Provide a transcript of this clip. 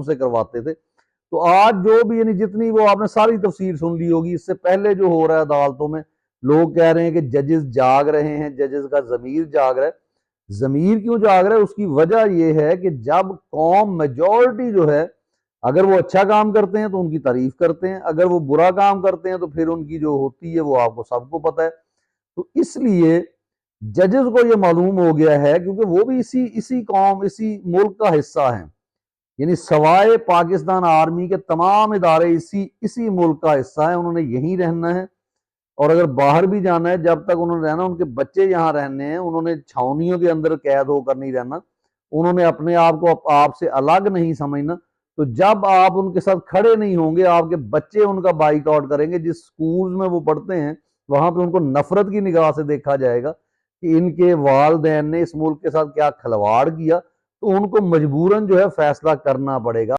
से करवाते थे। तो आज जो भी यानी जितनी वो आपने सारी तफसीर सुन ली होगी, इससे पहले जो हो रहा है अदालतों में, लोग कह रहे हैं कि जजेस जाग रहे हैं, जजेस का ज़मीर जाग रहा है। ज़मीर क्यों जाग रहा है? उसकी वजह यह है कि जब कौम मेजॉरिटी जो है, अगर वो अच्छा काम करते हैं तो उनकी तारीफ करते हैं, अगर वो बुरा काम करते हैं तो फिर उनकी जो होती है वो आपको सबको पता है। तो इसलिए जजेस को ये मालूम हो गया है, क्योंकि वो भी इसी इसी कौम, इसी मुल्क का हिस्सा है, यानी सवाए पाकिस्तान आर्मी के तमाम इदारे इसी इसी मुल्क का हिस्सा है, उन्होंने यहीं रहना है। और अगर बाहर भी जाना है, जब तक उन्होंने रहना, उनके बच्चे यहाँ रहने हैं, उन्होंने छावनियों के अंदर कैद होकर नहीं रहना, उन्होंने अपने आप को आपसे अलग नहीं समझना। तो जब आप उनके साथ खड़े नहीं होंगे, आपके बच्चे उनका बाइकआउट करेंगे। जिस स्कूल में वो पढ़ते हैं वहां पे उनको नफरत की निगाह से देखा जाएगा कि इनके वालिदैन ने इस मुल्क के साथ क्या खिलवाड़ किया, तो उनको मजबूरन जो है फैसला करना पड़ेगा।